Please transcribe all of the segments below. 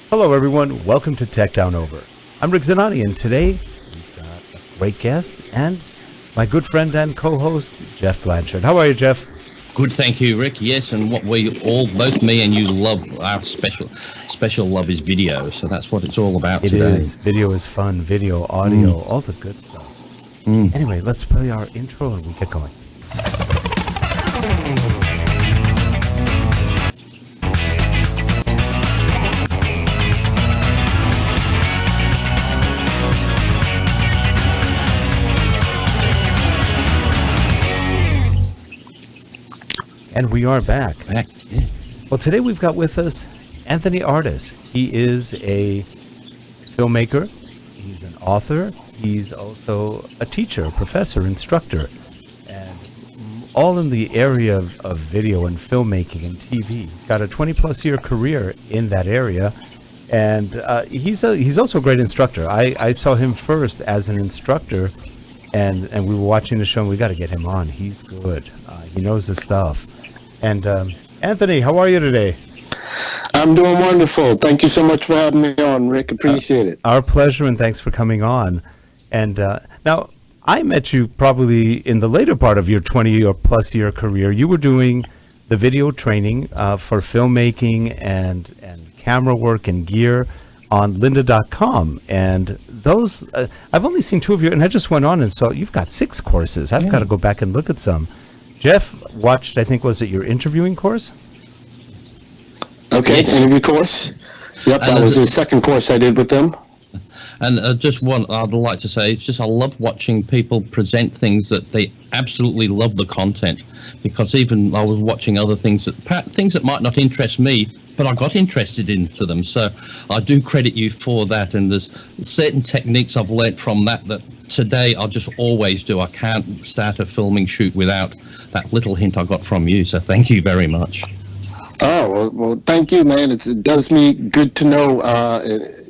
Hello, everyone. Welcome to Tech Down Over. I'm Rick Zanani, and today we've got a great guest and my good friend and co-host, Jeff Blanchard. How are you, Jeff? Good, thank you, Rick. Yes, and what we all, both me and you, love, our special love is video. So that's what it's all about today. It is. Video is fun. Video, audio, all the good stuff. Anyway, let's play our intro and we get going. And we are back. Yeah. Well, today we've got with us Anthony Artis. He is a filmmaker. He's an author. He's also a teacher, a professor, instructor, and all in the area of video and filmmaking and TV. He's got a 20-plus year career in that area, and he's also a great instructor. I saw him first as an instructor, and we were watching the show, and we got to get him on. He's good. He knows his stuff. And Anthony, how are you today? I'm doing wonderful. Thank you so much for having me on, Rick. Appreciate it. Our pleasure, and thanks for coming on. And now, I met you probably in the later part of your 20 or plus year career. You were doing the video training for filmmaking and camera work and gear on lynda.com. And those, I've only seen two of you, and I just went on and saw you've got 6 courses. I've got to go back and look at some. Jeff watched, I think, was it your interviewing course? Okay, interview course. Yep, that was the second course I did with them. And just one I'd like to say, it's just I love watching people present things that they absolutely love the content. Because even I was watching other things that might not interest me, but I got interested into them. So I do credit you for that. And there's certain techniques I've learnt from that today I'll just always do. I can't start a filming shoot without that little hint I got from you. So thank you very much. Oh, well, thank you, man. It does me good to know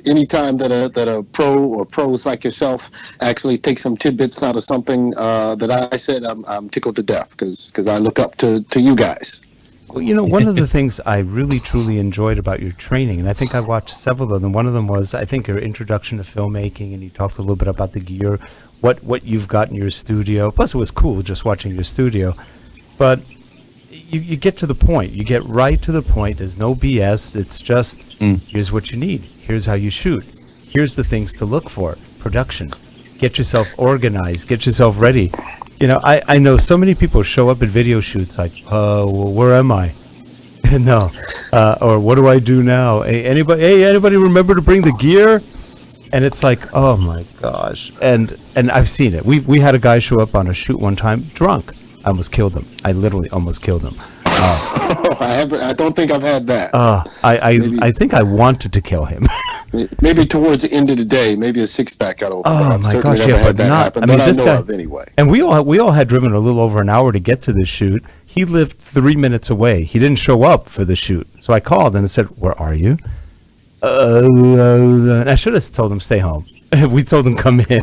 anytime that a pro or pros like yourself actually take some tidbits out of something that I said. I'm tickled to death because I look up to you guys. Well, you know, one of the things I really, truly enjoyed about your training, and I think I watched several of them, one of them was, I think, your introduction to filmmaking, and you talked a little bit about the gear, what you've got in your studio. Plus, it was cool just watching your studio. But you get to the point. You get right to the point. There's no BS. It's just, here's what you need. Here's how you shoot. Here's the things to look for. Production. Get yourself organized. Get yourself ready. You know, I know so many people show up at video shoots like, well, where am I? No. Or what do I do now? Hey, anybody remember to bring the gear? And it's like, oh my gosh. And I've seen it. We had a guy show up on a shoot one time drunk. I almost killed him. I literally almost killed him. I don't think I've had that. I think I wanted to kill him. Maybe towards the end of the day, maybe a 6-pack out of. Oh my gosh, yeah, but not. I mean, this guy. Of anyway. And we all had driven a little over an hour to get to the shoot. He lived 3 minutes away. He didn't show up for the shoot, so I called and I said, "Where are you?" And I should have told him stay home. We told him come in.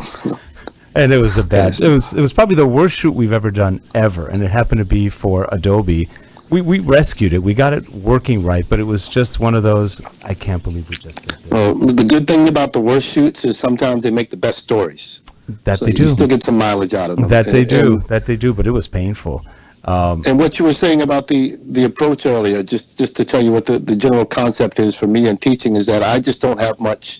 And it was it was probably the worst shoot we've ever done ever, and it happened to be for Adobe. We rescued it. We got it working right, but it was just one of those, I can't believe we just did this. Well, the good thing about the worst shoots is sometimes they make the best stories. That they do. You still get some mileage out of them. That they do, but it was painful. And what you were saying about the approach earlier, just to tell you what the general concept is for me in teaching, is that I just don't have much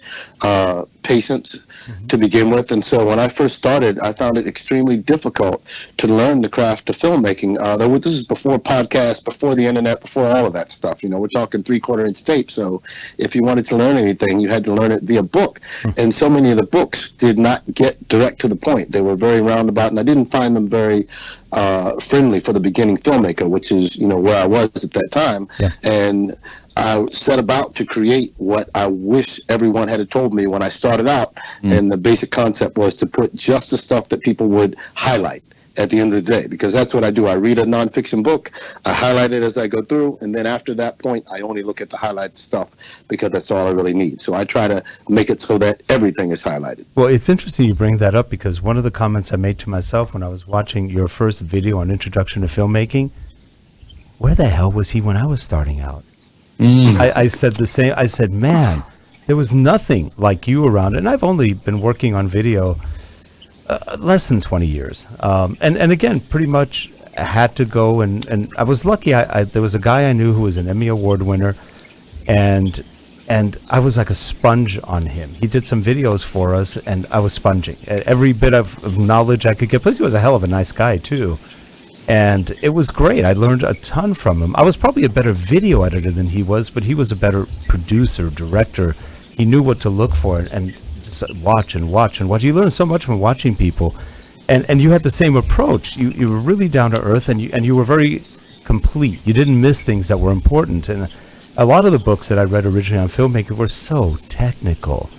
patience to begin with. And so when I first started, I found it extremely difficult to learn the craft of filmmaking. This is before podcasts, before the internet, before all of that stuff. You know, we're talking 3/4-inch tape. So if you wanted to learn anything, you had to learn it via book. And so many of the books did not get direct to the point. They were very roundabout, and I didn't find them very friendly for the beginning filmmaker, which is, you know, where I was at that time. Yeah. And I set about to create what I wish everyone had told me when I started out. And the basic concept was to put just the stuff that people would highlight at the end of the day, because that's what I do. I read a nonfiction book, I highlight it as I go through, and then after that point, I only look at the highlighted stuff because that's all I really need. So I try to make it so that everything is highlighted. Well, it's interesting you bring that up, because one of the comments I made to myself when I was watching your first video on Introduction to Filmmaking, where the hell was he when I was starting out? I said the same. I said, man, there was nothing like you around, and I've only been working on video less than 20 years. And again, pretty much had to go, and I was lucky. There was a guy I knew who was an Emmy Award winner, and I was like a sponge on him. He did some videos for us, and I was sponging every bit of knowledge I could get. Plus, he was a hell of a nice guy too, and it was great. I learned a ton from him. I was probably a better video editor than he was, but he was a better producer, director. He knew what to look for, and just watch and watch and watch. You learn so much from watching people, and you had the same approach. You were really down to earth, and you were very complete. You didn't miss things that were important. And a lot of the books that I read originally on filmmaking were so technical,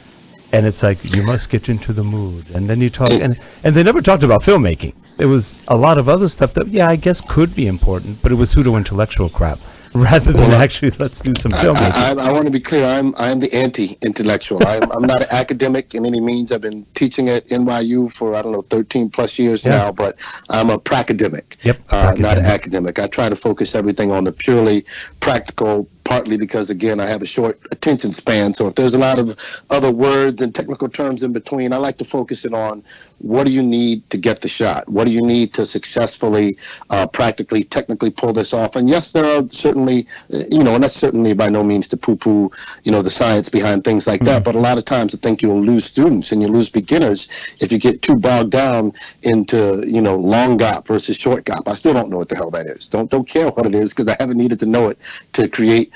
and it's like, you must get into the mood, and then you talk, and they never talked about filmmaking. It was a lot of other stuff that, yeah, I guess could be important, but it was pseudo-intellectual crap rather than actually let's do some filmmaking. I want to be clear. I'm the anti-intellectual. I'm not an academic in any means. I've been teaching at NYU for, 13 plus years now, but I'm a pracademic, not an academic. I try to focus everything on the purely practical, partly because, again, I have a short attention span. So if there's a lot of other words and technical terms in between, I like to focus it on what do you need to get the shot? What do you need to successfully, practically, technically pull this off? And yes, there are certainly, and that's certainly by no means to poo-poo, the science behind things like that. But a lot of times I think you'll lose students and you lose beginners if you get too bogged down into, long gap versus short gap. I still don't know what the hell that is. Don't care what it is, because I haven't needed to know it to create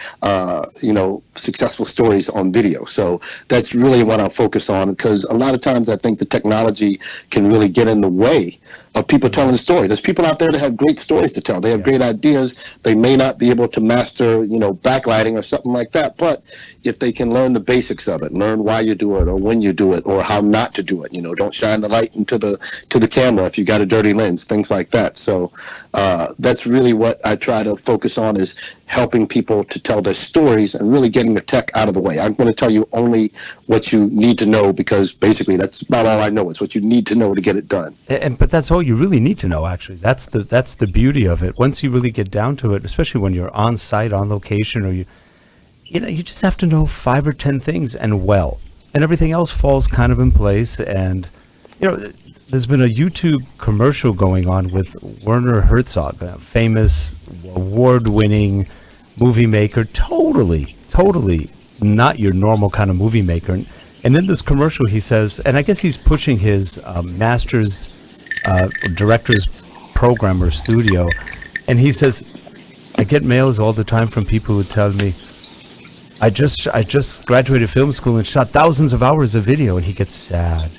successful stories on video. So that's really what I'll focus on, because a lot of times I think the technology can really get in the way of people telling the story. There's people out there that have great stories to tell. They have great ideas. They may not be able to master, backlighting or something like that, but if they can learn the basics of it, learn why you do it or when you do it or how not to do it, don't shine the light into the camera if you got a dirty lens, things like that. So that's really what I try to focus on, is helping people to tell their stories and really getting the tech out of the way. I'm going to tell you only what you need to know, because basically that's about all I know. It's what you need to know to get it done. But that's all you really need to know, actually. That's the beauty of it. Once you really get down to it, especially when you're on site, on location, or you just have to know 5 or 10 things and everything else falls kind of in place. And there's been a YouTube commercial going on with Werner Herzog, a famous award-winning movie maker, totally not your normal kind of movie maker. And in this commercial, he says, and I guess he's pushing his master's director's program or studio, and he says, I get mails all the time from people who tell me, I just graduated film school and shot thousands of hours of video, and he gets sad.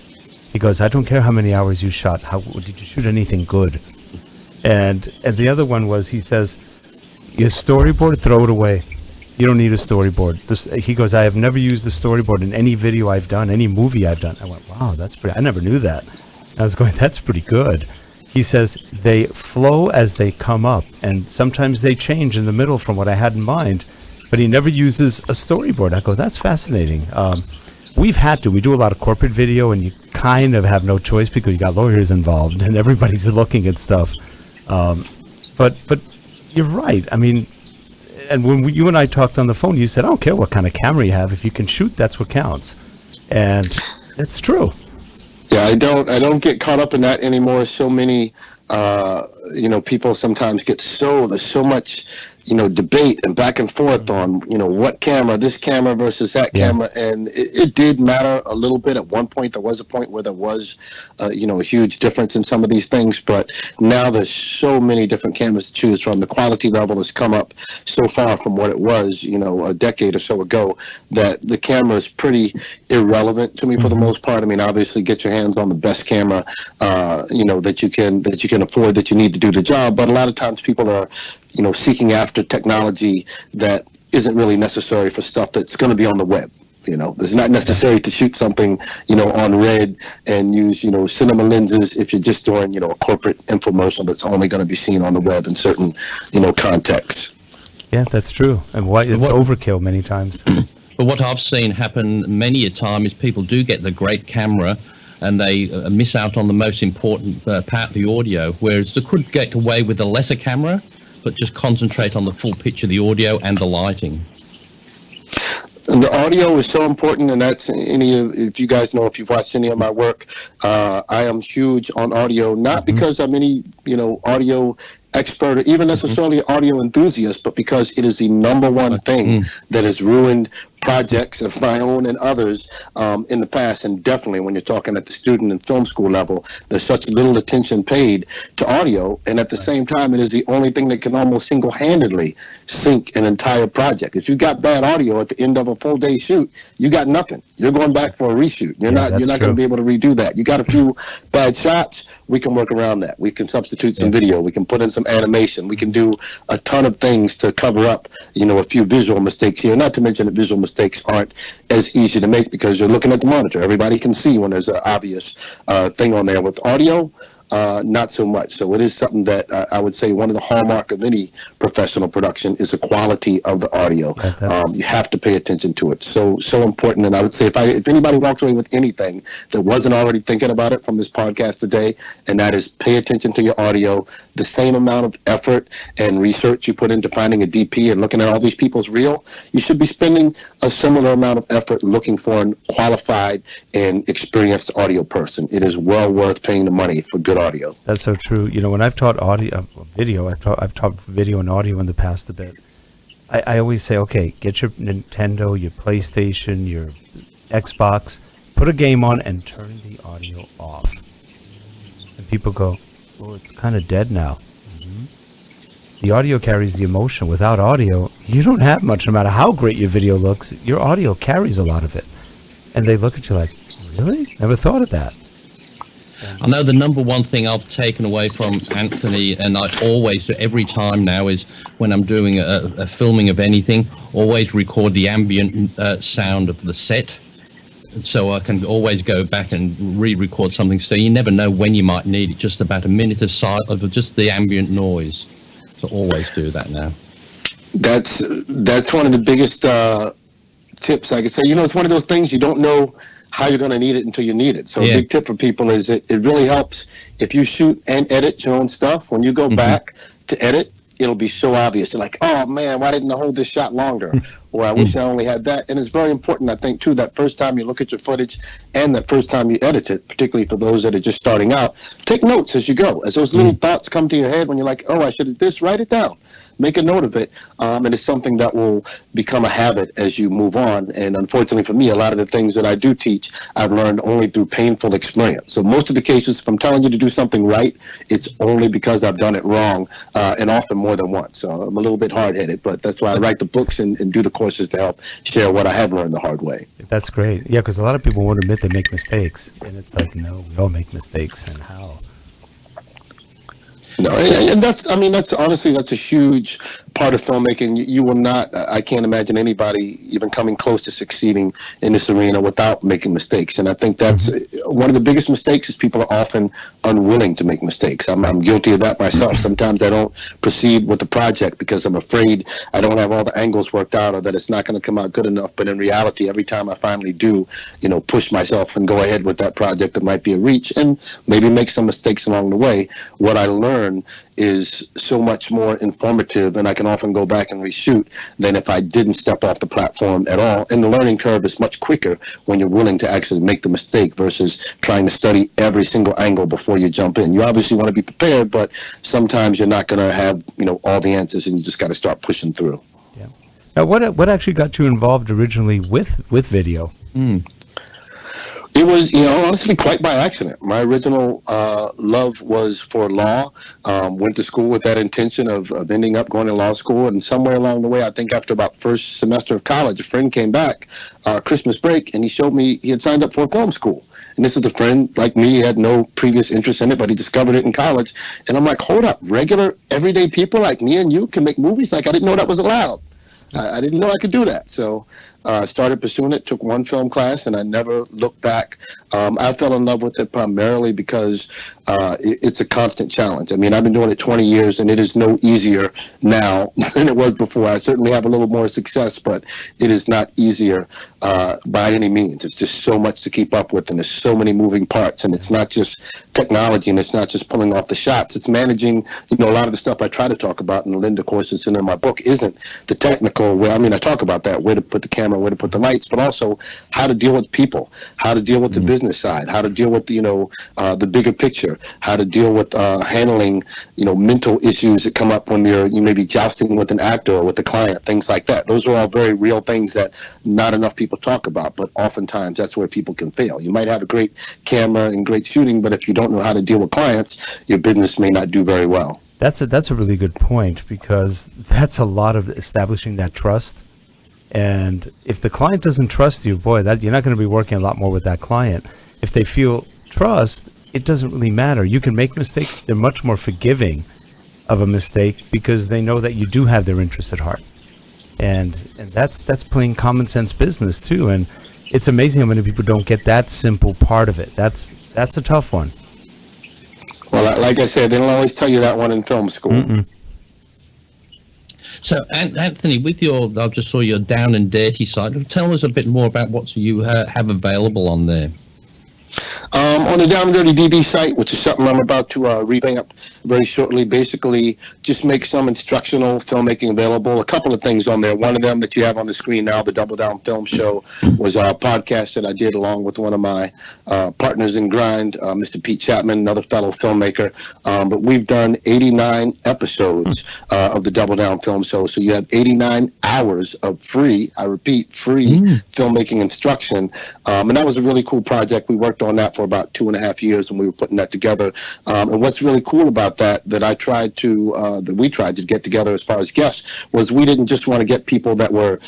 He goes, I don't care how many hours you shot. How did you shoot anything good? And the other one was, he says, your storyboard, throw it away. You don't need a storyboard. He goes, I have never used a storyboard in any video I've done, any movie I've done. I went, wow, that's pretty, I never knew that. I was going, that's pretty good. He says, they flow as they come up, and sometimes they change in the middle from what I had in mind, but he never uses a storyboard. I go, that's fascinating. We do a lot of corporate video, and you kind of have no choice because you got lawyers involved and everybody's looking at stuff. But you're right. I mean, and when you and I talked on the phone, you said, I don't care what kind of camera you have. If you can shoot, that's what counts. And it's true. Yeah, I don't get caught up in that anymore. So many, people sometimes get there's so much, debate and back and forth on, what camera, this camera versus that camera. And it did matter a little bit. At one point, there was a point where there was, a huge difference in some of these things. But now there's so many different cameras to choose from. The quality level has come up so far from what it was, a decade or so ago, that the camera is pretty irrelevant to me for the most part. I mean, obviously, get your hands on the best camera, that you can afford, that you need to do the job. But a lot of times people are, seeking after technology that isn't really necessary for stuff that's going to be on the web. It's not necessary to shoot something, on red and use, cinema lenses if you're just doing, a corporate infomercial that's only going to be seen on the web in certain, contexts. Yeah, that's true. And it's overkill many times. But what I've seen happen many a time is people do get the great camera and they miss out on the most important part, the audio, whereas they could get away with a lesser camera, but just concentrate on the full picture, the audio and the lighting. And the audio is so important, and that's if you guys know, if you've watched any of my work, I am huge on audio, not because I'm any, audio expert or even necessarily audio enthusiast, but because it is the number one thing that has ruined projects of my own and others in the past. And definitely when you're talking at the student and film school level, there's such little attention paid to audio, and at the same time it is the only thing that can almost single-handedly sink an entire project. If you got bad audio at the end of a full day shoot, you got nothing. You're going back for a reshoot. You're not going to be able to redo that. You got a few bad shots, we can work around that. We can substitute some video, we can put in some animation, we can do a ton of things to cover up a few visual mistakes here, not to mention that visual mistakes aren't as easy to make because you're looking at the monitor. Everybody can see when there's an obvious thing on there. With audio, not so much. So it is something that I would say one of the hallmark of any professional production is the quality of the audio. You have to pay attention to it. So important. And I would say if anybody walks away with anything that wasn't already thinking about it from this podcast today, and that is pay attention to your audio. The same amount of effort and research you put into finding a DP and looking at all these people's reel, you should be spending a similar amount of effort looking for a qualified and experienced audio person. It is well worth paying the money for good audio. That's so true. When I've taught video, I've taught video and audio in the past a bit. I always say, okay, get your Nintendo, your PlayStation, your Xbox, put a game on and turn the audio off. And people go, well, it's kind of dead now. The audio carries the emotion. Without audio, you don't have much. No matter how great your video looks, your audio carries a lot of it. And they look at you like, really? Never thought of that. I know the number one thing I've taken away from Anthony, and I always do every time now, is when I'm doing a filming of anything, always record the ambient sound of the set, so I can always go back and re-record something. So you never know when you might need it. Just about a minute of just the ambient noise. So always do that now. That's one of the biggest tips I could say. It's one of those things you don't know how you're going to need it until you need it. So a big tip for people is it really helps if you shoot and edit your own stuff. When you go back to edit, it'll be so obvious. You're like, oh man, why didn't I hold this shot longer? Or I wish I only had that. And it's very important, I think, too, that first time you look at your footage and that first time you edit it, particularly for those that are just starting out, take notes as you go. As those little thoughts come to your head when you're like, oh, I should have this, write it down. Make a note of it. And it's something that will become a habit as you move on. And unfortunately for me, a lot of the things that I do teach, I've learned only through painful experience. So most of the cases, if I'm telling you to do something right, it's only because I've done it wrong, and often more than once. So I'm a little bit hard-headed, but that's why I write the books and do the courses to help share what I have learned the hard way. That's great. Yeah, because a lot of people won't admit they make mistakes. And it's like, no, we all make mistakes. And how? No, and that's honestly, that's a huge part of filmmaking. You will not, I can't imagine anybody even coming close to succeeding in this arena without making mistakes. And I think that's one of the biggest mistakes is people are often unwilling to make mistakes. I'm guilty of that myself. Sometimes I don't proceed with the project because I'm afraid I don't have all the angles worked out or that it's not going to come out good enough. But in reality, every time I finally do, push myself and go ahead with that project that might be a reach and maybe make some mistakes along the way, what I learn is so much more informative, and I can often go back and reshoot than if I didn't step off the platform at all. And the learning curve is much quicker when you're willing to actually make the mistake versus trying to study every single angle before you jump in. You obviously want to be prepared, but sometimes you're not going to have all the answers, and you just got to start pushing through. Yeah. Now, what actually got you involved originally with video? It was, honestly, quite by accident. My original love was for law. Went to school with that intention of ending up going to law school. And somewhere along the way, I think after about first semester of college, a friend came back Christmas break, and he showed me he had signed up for a film school. And this is a friend like me, he had no previous interest in it, but he discovered it in college. And I'm like, hold up, regular, everyday people like me and you can make movies? Like, I didn't know that was allowed. I didn't know I could do that. So I started pursuing it, took one film class, and I never looked back. I fell in love with it primarily because it's a constant challenge. I mean, I've been doing it 20 years, and it is no easier now than it was before. I certainly have a little more success, but it is not easier by any means. It's just so much to keep up with, and there's so many moving parts, and it's not just technology, and it's not just pulling off the shots. It's managing, a lot of the stuff I try to talk about in the Linda courses and in my book isn't the technical practical, where, I mean, I talk about that, where to put the camera, where to put the lights, but also how to deal with people, how to deal with the business side, how to deal with, the bigger picture, how to deal with handling, mental issues that come up when you may be jousting with an actor or with a client, things like that. Those are all very real things that not enough people talk about, but oftentimes that's where people can fail. You might have a great camera and great shooting, but if you don't know how to deal with clients, your business may not do very well. That's a really good point, because that's a lot of establishing that trust. And if the client doesn't trust you, boy, that you're not going to be working a lot more with that client. If they feel trust, it doesn't really matter. You can make mistakes. They're much more forgiving of a mistake because they know that you do have their interest at heart. And that's plain common sense business too. And it's amazing how many people don't get that simple part of it. That's a tough one. Well, like I said, they don't always tell you that one in film school. Mm-mm. So, Anthony, with I just saw your Down and Dirty site. Tell us a bit more about what you have available on there. On the Down and Dirty DB site, which is something I'm about to revamp very shortly, basically just make some instructional filmmaking available. A couple of things on there. One of them that you have on the screen now, the Double Down Film Show, was a podcast that I did along with one of my partners in grind, Mr. Pete Chapman, another fellow filmmaker. But we've done 89 episodes of the Double Down Film Show. So you have 89 hours of free, I repeat, free filmmaking instruction. And that was a really cool project. We worked on that for about 2.5 years when we were putting that together. And what's really cool about that we tried to get together as far as guests, was we didn't just want to get people that were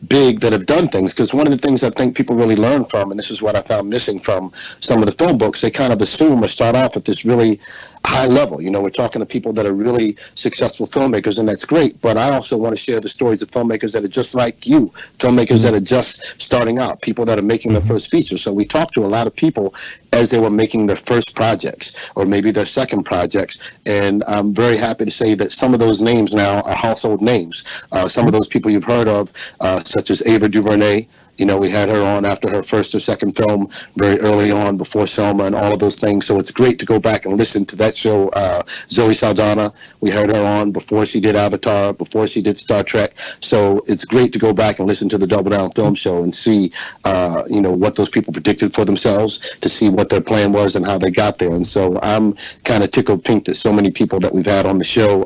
big that have done things, because one of the things I think people really learn from, and this is what I found missing from some of the film books, they kind of assume or start off at this really high level. We're talking to people that are really successful filmmakers, and that's great, but I also want to share the stories of filmmakers that are just like you, filmmakers that are just starting out, people that are making their first feature. So we talked to a lot of people as they were making their first projects, or maybe their second projects, and I'm very happy to say that some of those names now are household names. Some of those people you've heard of, such as Ava DuVernay. We had her on after her first or second film very early on, before Selma and all of those things. So it's great to go back and listen to that show. Zoe Saldana, we had her on before she did Avatar, before she did Star Trek. So it's great to go back and listen to the Double Down Film Show and see, what those people predicted for themselves, to see what their plan was and how they got there. And so I'm kind of tickled pink that so many people that we've had on the show.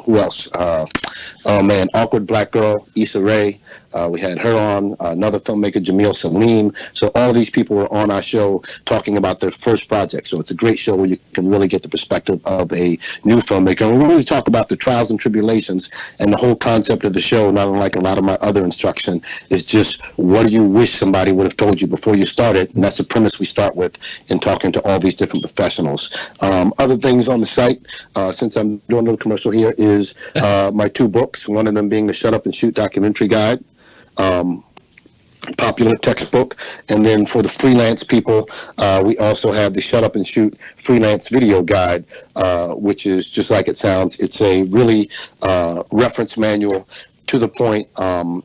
Who else? Awkward Black Girl, Issa Rae. We had her on, another filmmaker, Jamil Salim. So all of these people were on our show talking about their first project. So it's a great show where you can really get the perspective of a new filmmaker. And we really talk about the trials and tribulations, and the whole concept of the show, not unlike a lot of my other instruction, is just what do you wish somebody would have told you before you started? And that's the premise we start with in talking to all these different professionals. Other things on the site, since I'm doing a little commercial here, is my 2 books, one of them being the Shut Up and Shoot documentary guide. Popular textbook, and then for the freelance people, we also have the Shut Up and Shoot freelance video guide, which is just like it sounds. It's a really reference manual, to the point,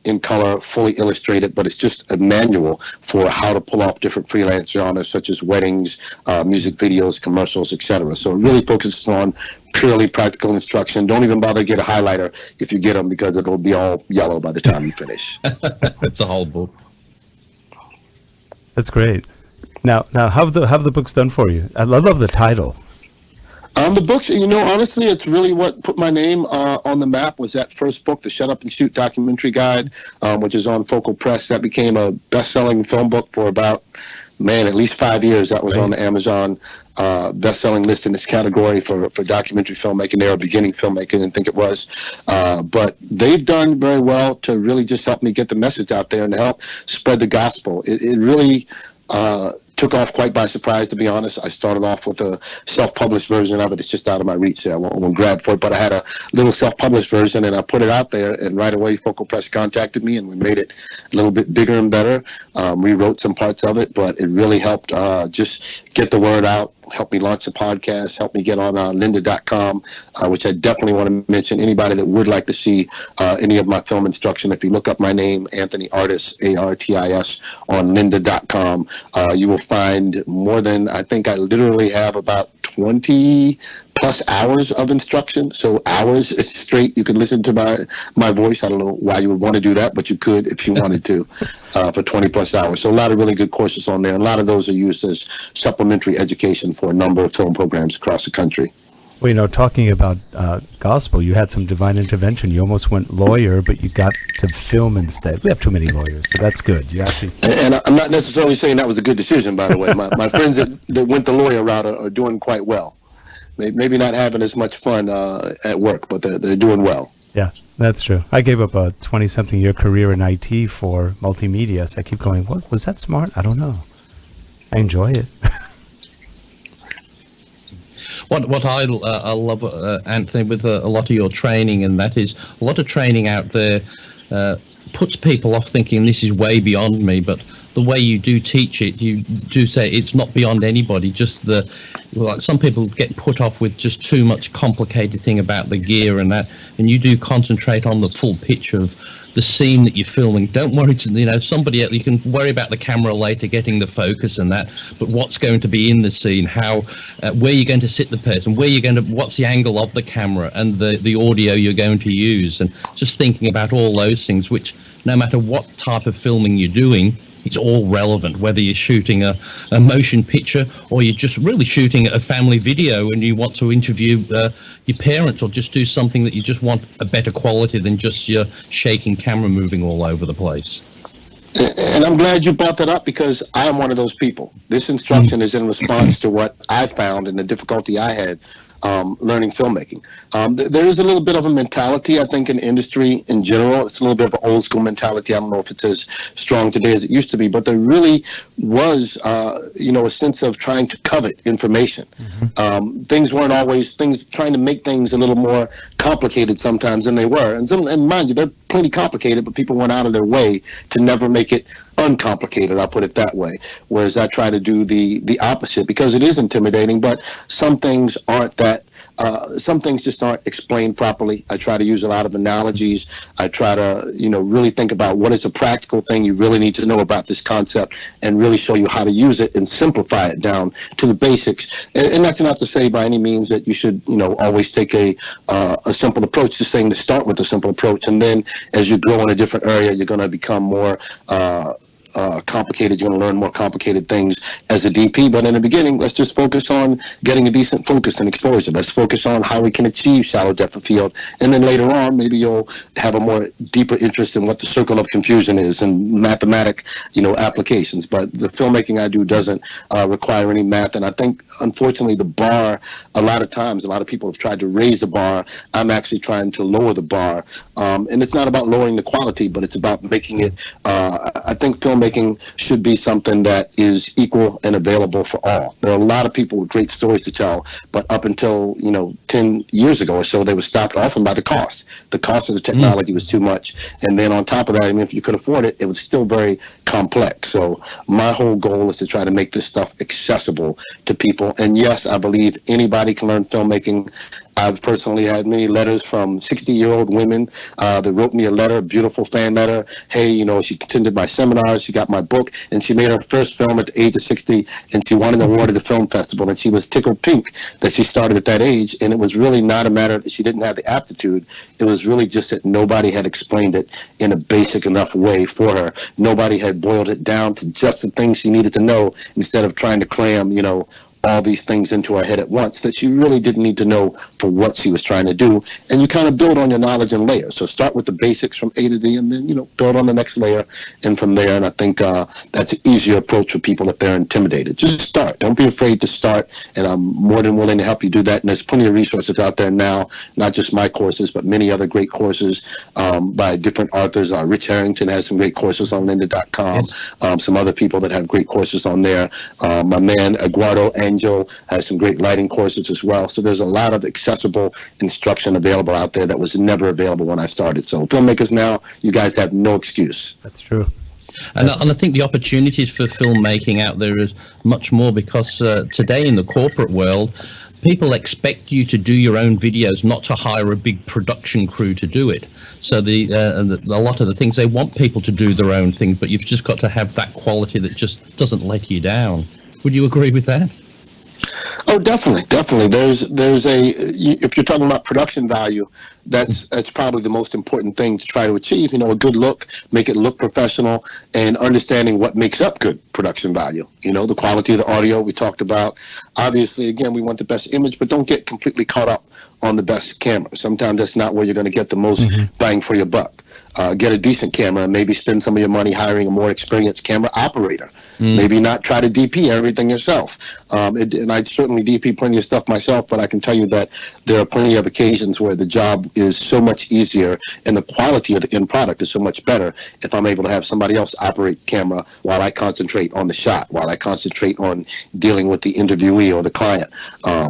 in color, fully illustrated, but it's just a manual for how to pull off different freelance genres such as weddings, music videos, commercials, etc. So it really focuses on purely practical instruction. Don't even bother to get a highlighter if you get them, because it'll be all yellow by the time you finish. It's a whole book. That's great. Now, how have the books done for you? I love the title. The book, honestly, it's really what put my name on the map, was that first book, the Shut Up and Shoot documentary guide, which is on Focal Press. That became a best-selling film book for about, at least 5 years. That was on the Amazon best-selling list in its category for documentary filmmaking. They were beginning filmmaking, I think it was. But they've done very well to really just help me get the message out there and to help spread the gospel. It really took off quite by surprise, to be honest. I started off with a self-published version of it. It's just out of my reach there. I won't grab for it, but I had a little self-published version, and I put it out there, and right away Focal Press contacted me, and we made it a little bit bigger and better. Rewrote some parts of it, but it really helped just get the word out, helped me launch a podcast, helped me get on lynda.com, which I definitely want to mention. Anybody that would like to see any of my film instruction, if you look up my name, Anthony Artis, Artis, on lynda.com, you will find more than, I think I literally have about 20 plus hours of instruction. So hours straight, you can listen to my voice. I don't know why you would want to do that, but you could if you wanted to, for 20 plus hours. So a lot of really good courses on there. And a lot of those are used as supplementary education for a number of film programs across the country. Well, you know, talking about gospel, you had some divine intervention. You almost went lawyer, but you got to film instead. We have too many lawyers, so that's good. You actually, and I'm not necessarily saying that was a good decision, by the way. My friends that went the lawyer route are doing quite well. Maybe not having as much fun at work, but they're doing well. Yeah, that's true. I gave up a 20-something year career in IT for multimedia, so I keep going, what, was that smart? I don't know. I enjoy it. What I love, Anthony, with a lot of your training, and that is a lot of training out there puts people off thinking this is way beyond me, but the way you do teach it, you do say it's not beyond anybody. Just like some people get put off with just too much complicated thing about the gear and that, and you do concentrate on the full picture of the scene that you're filming. Don't worry, somebody else, you can worry about the camera later, getting the focus and that, but what's going to be in the scene, how, where you're going to sit the person, what's the angle of the camera and the audio you're going to use, and just thinking about all those things, which no matter what type of filming you're doing, it's all relevant, whether you're shooting a motion picture or you're just really shooting a family video and you want to interview your parents, or just do something that you just want a better quality than just your shaking camera moving all over the place. And I'm glad you brought that up, because I am one of those people. This instruction is in response to what I found and the difficulty I had learning filmmaking. There is a little bit of a mentality, I think, in industry in general. It's a little bit of an old school mentality. I don't know if it's as strong today as it used to be, but there really was, a sense of trying to covet information. Mm-hmm. Things weren't always trying to make things a little more complicated sometimes than they were. And mind you, they're plenty complicated, but people went out of their way to never make it uncomplicated, I'll put it that way. Whereas I try to do the opposite, because it is intimidating, but some things aren't that. Some things just aren't explained properly. I try to use a lot of analogies. I try to, really think about what is a practical thing you really need to know about this concept, and really show you how to use it and simplify it down to the basics. And that's not to say by any means that you should, always take a simple approach. Just saying to start with a simple approach, and then as you grow in a different area, you're going to become more complicated. You're going to learn more complicated things as a DP. But in the beginning, let's just focus on getting a decent focus and exposure. Let's focus on how we can achieve shallow depth of field. And then later on, maybe you'll have a more deeper interest in what the circle of confusion is and mathematic, applications. But the filmmaking I do doesn't require any math. And I think, unfortunately, the bar, a lot of times, a lot of people have tried to raise the bar. I'm actually trying to lower the bar. And it's not about lowering the quality, but it's about making it, I think filmmaking should be something that is equal and available for all. There are a lot of people with great stories to tell, but up until 10 years ago or so, they were stopped often by the cost. The cost of the technology was too much, and then on top of that, if you could afford it, it was still very complex. So my whole goal is to try to make this stuff accessible to people. And yes, I believe anybody can learn filmmaking. I've personally had many letters from 60-year-old women that wrote me a letter, a beautiful fan letter. Hey, she attended my seminars, she got my book, and she made her first film at the age of 60, and she won an award at the film festival, and she was tickled pink that she started at that age. And it was really not a matter that she didn't have the aptitude. It was really just that nobody had explained it in a basic enough way for her. Nobody had boiled it down to just the things she needed to know, instead of trying to cram, all these things into her head at once that she really didn't need to know for what she was trying to do. And you kind of build on your knowledge in layers. So start with the basics from A to Z, and then, build on the next layer and from there. And I think that's an easier approach for people if they're intimidated. Just start. Don't be afraid to start. And I'm more than willing to help you do that. And there's plenty of resources out there now, not just my courses, but many other great courses by different authors. Rich Harrington has some great courses on lynda.com. Yes. Some other people that have great courses on there. My man, Eduardo Angel, has some great lighting courses as well. So there's a lot of accessible instruction available out there that was never available when I started. So filmmakers now, you guys have no excuse. That's true. And I think the opportunities for filmmaking out there is much more, because today in the corporate world, people expect you to do your own videos, not to hire a big production crew to do it. So a lot of the things, they want people to do their own thing, but you've just got to have that quality that just doesn't let you down. Would you agree with that? Oh, definitely, definitely. If you're talking about production value, that's probably the most important thing to try to achieve. A good look, make it look professional, and understanding what makes up good production value. The quality of the audio we talked about. Obviously, again, we want the best image, but don't get completely caught up on the best camera. Sometimes that's not where you're going to get the most bang for your buck. Get a decent camera and maybe spend some of your money hiring a more experienced camera operator. Maybe not try to DP everything yourself. And I certainly DP plenty of stuff myself, but I can tell you that there are plenty of occasions where the job is so much easier and the quality of the end product is so much better if I'm able to have somebody else operate the camera while I concentrate on the shot, while I concentrate on dealing with the interviewee or the client,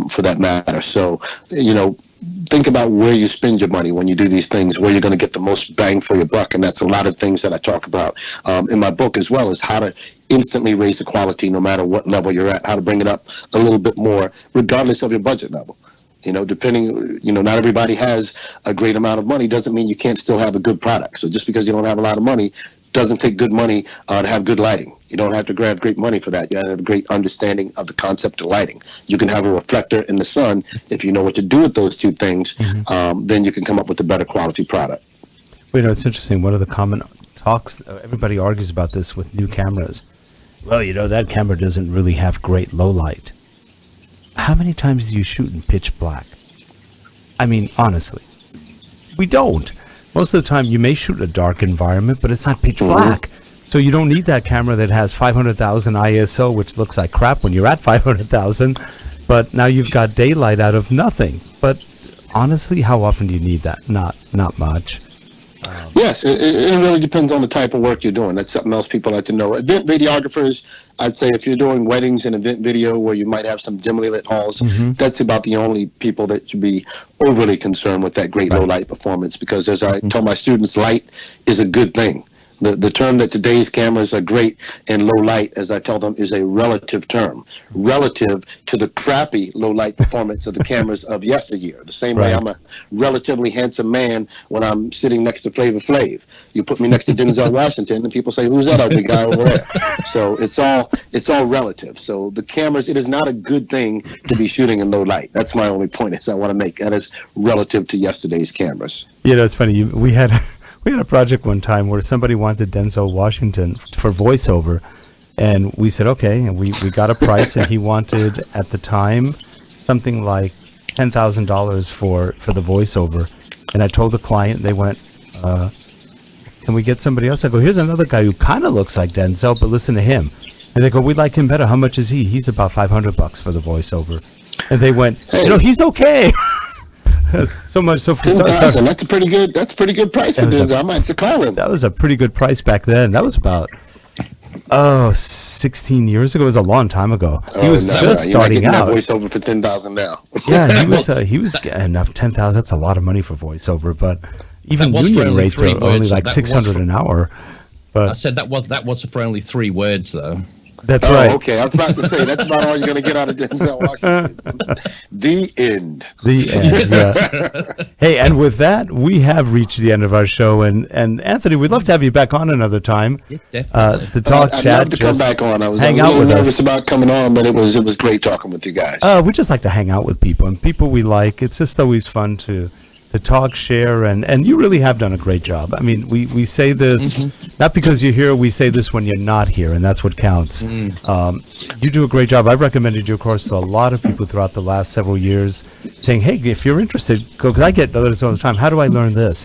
for that matter. So, think about where you spend your money when you do these things, where you're going to get the most bang for your buck. And that's a lot of things that I talk about in my book, as well as how to instantly raise the quality no matter what level you're at, how to bring it up a little bit more, regardless of your budget level. Depending, not everybody has a great amount of money, doesn't mean you can't still have a good product. So just because you don't have a lot of money doesn't take good money to have good lighting. You don't have to grab great money for that. You have to have a great understanding of the concept of lighting. You can have a reflector in the sun. If you know what to do with those two things, then you can come up with a better quality product. Well, it's interesting. One of the common talks, everybody argues about this with new cameras. Well, that camera doesn't really have great low light. How many times do you shoot in pitch black? I mean, honestly, we don't. Most of the time, you may shoot in a dark environment, but it's not pitch black. So you don't need that camera that has 500,000 ISO, which looks like crap when you're at 500,000. But now you've got daylight out of nothing. But honestly, how often do you need that? Not much. Yes, it really depends on the type of work you're doing. That's something else people like to know. Event videographers, I'd say if you're doing weddings and event video where you might have some dimly lit halls, that's about the only people that should be overly concerned with that great low light performance, because as I tell my students, light is a good thing. The term that today's cameras are great and low light, as I tell them, is a relative term, relative to the crappy low light performance of the cameras of yesteryear. The same way I'm a relatively handsome man when I'm sitting next to Flavor Flav. You put me next to Denzel Washington and people say, who's that ugly guy over there? So it's all relative. So the cameras, it is not a good thing to be shooting in low light. That's my only point is I want to make. That is relative to yesterday's cameras. It's funny. We had a project one time where somebody wanted Denzel Washington for voiceover, and we said, okay, and we got a price, and he wanted, at the time, something like $10,000 for the voiceover. And I told the client, they went, can we get somebody else? I go, here's another guy who kind of looks like Denzel, but listen to him. And they go, we like him better. How much is he? He's about $500 for the voiceover. And they went, he's okay. So much. So for 10,000. That's a pretty good price for Denzel. I might have to call him. That was a pretty good price back then. That was about 16 years ago. It was a long time ago. He was just starting out. Voiceover for 10,000 now. Yeah, he was getting enough. 10,000. That's a lot of money for voiceover, but even union rates are only like 600 an hour. But I said that was for only 3 words though. That's right. Okay, I was about to say that's about all you're going to get out of Denzel Washington. The end. Yeah. Hey, and with that, we have reached the end of our show. And Anthony, we'd love to have you back on another time. Yeah, definitely. To talk, I'd chat, love to come back on. I was hang a out little with nervous us. about coming on, but it was great talking with you guys. We just like to hang out with people and people we like. It's just always fun to talk, share, and you really have done a great job. I mean, we say this, not because you're here, we say this when you're not here, and that's what counts. You do a great job. I've recommended your course to a lot of people throughout the last several years, saying, hey, if you're interested, go, because I get letters all the time, how do I learn this?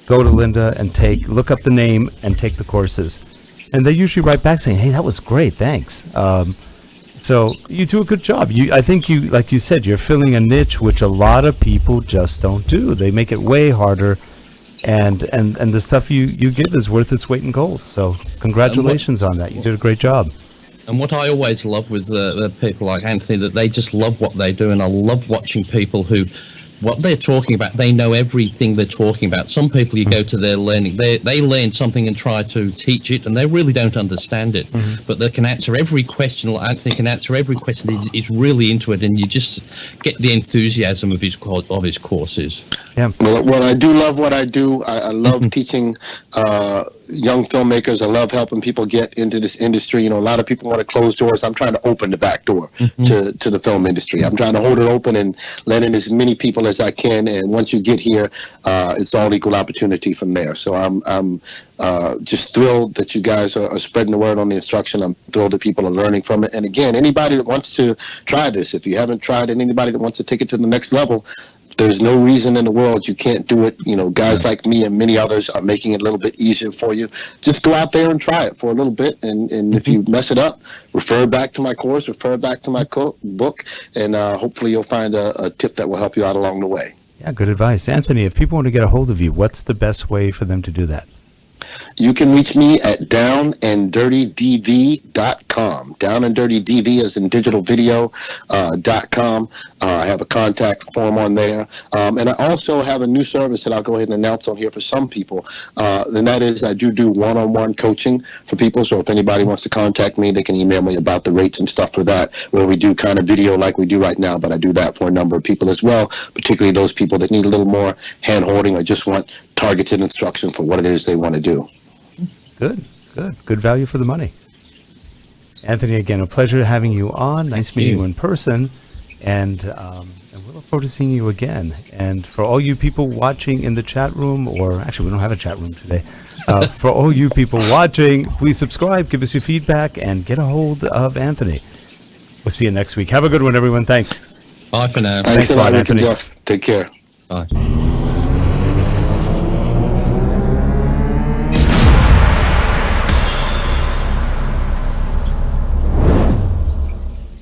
Go to Linda and look up the name and take the courses. And they usually write back saying, hey, that was great, thanks. So you do a good job. I think you, like you said, you're filling a niche which a lot of people just don't do. They make it way harder, and the stuff you give is worth its weight in gold. So congratulations on that. You did a great job. And what I always love with the people like Anthony, that they just love what they do, and I love watching people who, what they're talking about, they know everything they're talking about. Some people, you go to their learning, they learn something and try to teach it, and they really don't understand it. But they can answer every question, or Anthony can answer every question. He's really into it, and you just get the enthusiasm of his courses. Yeah. Well, I do love what I do. I love teaching young filmmakers. I love helping people get into this industry. You know, a lot of people want to close doors. I'm trying to open the back door to the film industry. I'm trying to hold it open and let in as many people as I can. And once you get here, it's all equal opportunity from there. So I'm just thrilled that you guys are spreading the word on the instruction. I'm thrilled that people are learning from it. And again, anybody that wants to try this, if you haven't tried it, anybody that wants to take it to the next level, there's no reason in the world you can't do it. You know, guys like me and many others are making it a little bit easier for you. Just go out there and try it for a little bit. And if you mess it up, refer back to my course, refer back to my book, and hopefully you'll find a tip that will help you out along the way. Yeah, good advice. Anthony, if people want to get a hold of you, what's the best way for them to do that? You can reach me at downanddirtydv.com. Downanddirtydv as in digital video, .com. I have a contact form on there. And I also have a new service that I'll go ahead and announce on here for some people. And that is I do one-on-one coaching for people. So if anybody wants to contact me, they can email me about the rates and stuff for that, where we do kind of video like we do right now. But I do that for a number of people as well, particularly those people that need a little more hand-holding or just want targeted instruction for what it is they want to do. Good value for the money. Anthony, again, a pleasure having you on. Nice meeting you in person, and we look forward to seeing you again. And for all you people watching in the chat room, or actually we don't have a chat room today, for all you people watching, please subscribe, give us your feedback, and get a hold of Anthony. We'll see you next week. Have a good one, everyone. Thanks. Bye for now. Thanks a lot, Anthony. Jeff. Take care. Bye.